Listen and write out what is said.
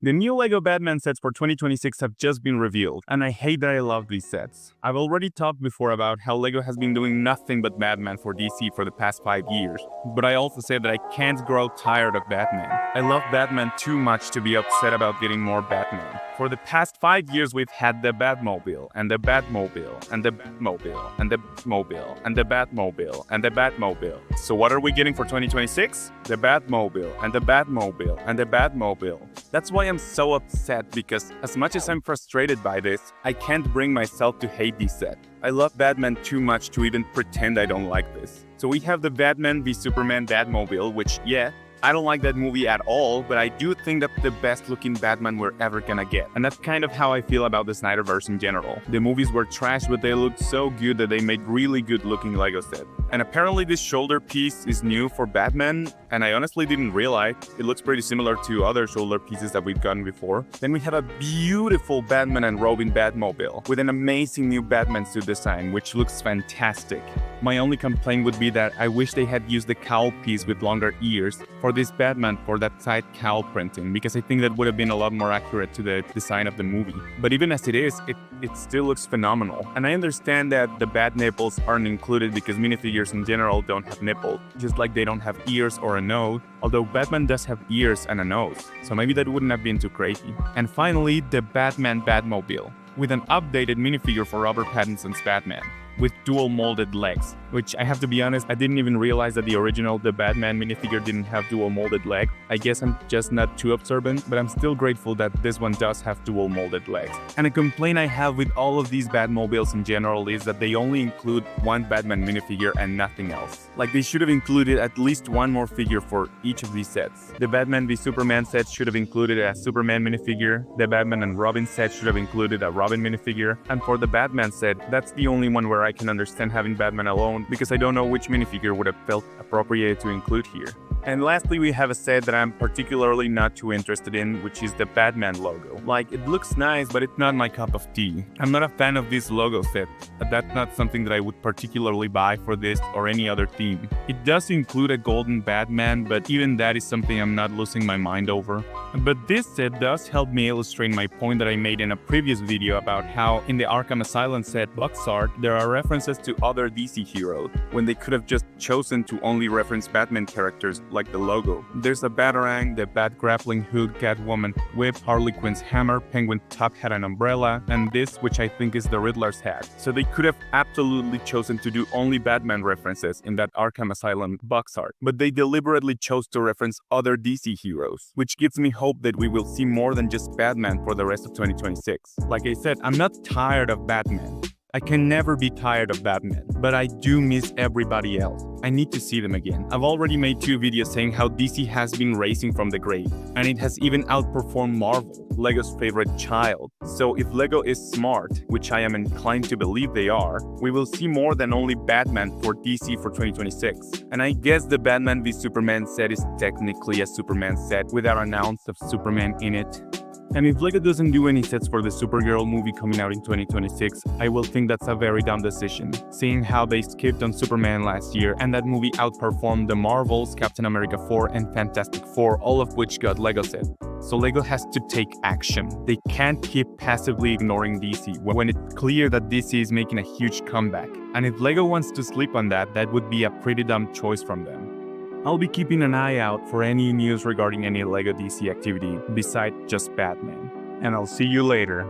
The new LEGO Batman sets for 2026 have just been revealed, and I hate that I love these sets. I've already talked before about how LEGO has been doing nothing but Batman for DC for the past 5 years, but I also said that I can't grow tired of Batman. I love Batman too much to be upset about getting more Batman. For the past 5 years we've had the Batmobile, and the Batmobile, and the Batmobile, and the Batmobile, and the Batmobile, and the Batmobile. So what are we getting for 2026? The Batmobile, and the Batmobile, and the Batmobile. That's why I'm so upset, because as much as I'm frustrated by this, I can't bring myself to hate this set. I love Batman too much to even pretend I don't like this. So we have the Batman v Superman Batmobile, which, yeah, I don't like that movie at all, but I do think that's the best looking Batman we're ever gonna get. And that's kind of how I feel about the Snyderverse in general. The movies were trash, but they looked so good that they made really good looking Lego set. And apparently this shoulder piece is new for Batman, and I honestly didn't realize. It looks pretty similar to other shoulder pieces that we've gotten before. Then we have a beautiful Batman and Robin Batmobile with an amazing new Batman suit design, which looks fantastic. My only complaint would be that I wish they had used the cowl piece with longer ears for this Batman for that side cowl printing, because I think that would have been a lot more accurate to the design of the movie. But even as it is, it still looks phenomenal. And I understand that the bat nipples aren't included because minifigures in general don't have nipples, just like they don't have ears or a nose, although Batman does have ears and a nose, so maybe that wouldn't have been too crazy. And finally, the Batman Batmobile, with an updated minifigure for Robert Pattinson's Batman, with dual molded legs, which I have to be honest, I didn't even realize that the original The Batman minifigure didn't have dual molded legs. I guess I'm just not too observant, but I'm still grateful that this one does have dual molded legs. And a complaint I have with all of these Batmobiles in general is that they only include one Batman minifigure and nothing else. Like, they should have included at least one more figure for each of these sets. The Batman v Superman set should have included a Superman minifigure, the Batman and Robin set should have included a Robin minifigure, and for the Batman set, that's the only one where I can understand having Batman alone, because I don't know which minifigure would have felt appropriate to include here. And lastly, we have a set that I'm particularly not too interested in, which is the Batman logo. Like, it looks nice, but it's not my cup of tea. I'm not a fan of this logo set. That's not something that I would particularly buy for this or any other theme. It does include a golden Batman, but even that is something I'm not losing my mind over. But this set does help me illustrate my point that I made in a previous video about how in the Arkham Asylum set box art, there are references to other DC heroes, when they could have just chosen to only reference Batman characters like the logo. There's a Batarang, the Bat grappling hook, Catwoman whip, Harley Quinn's hammer, Penguin top hat and umbrella, and this, which I think is the Riddler's hat. So they could have absolutely chosen to do only Batman references in that Arkham Asylum box art, but they deliberately chose to reference other DC heroes, which gives me hope that we will see more than just Batman for the rest of 2026. Like I said, I'm not tired of Batman. I can never be tired of Batman, but I do miss everybody else. I need to see them again. I've already made 2 videos saying how DC has been racing from the grave, and it has even outperformed Marvel, LEGO's favorite child. So if LEGO is smart, which I am inclined to believe they are, we will see more than only Batman for DC for 2026. And I guess the Batman v Superman set is technically a Superman set without an ounce of Superman in it. And if LEGO doesn't do any sets for the Supergirl movie coming out in 2026, I will think that's a very dumb decision, seeing how they skipped on Superman last year and that movie outperformed the Marvels, Captain America 4 and Fantastic Four, all of which got LEGO sets. So LEGO has to take action. They can't keep passively ignoring DC when it's clear that DC is making a huge comeback. And if LEGO wants to sleep on that, that would be a pretty dumb choice from them. I'll be keeping an eye out for any news regarding any LEGO DC activity besides just Batman. And I'll see you later.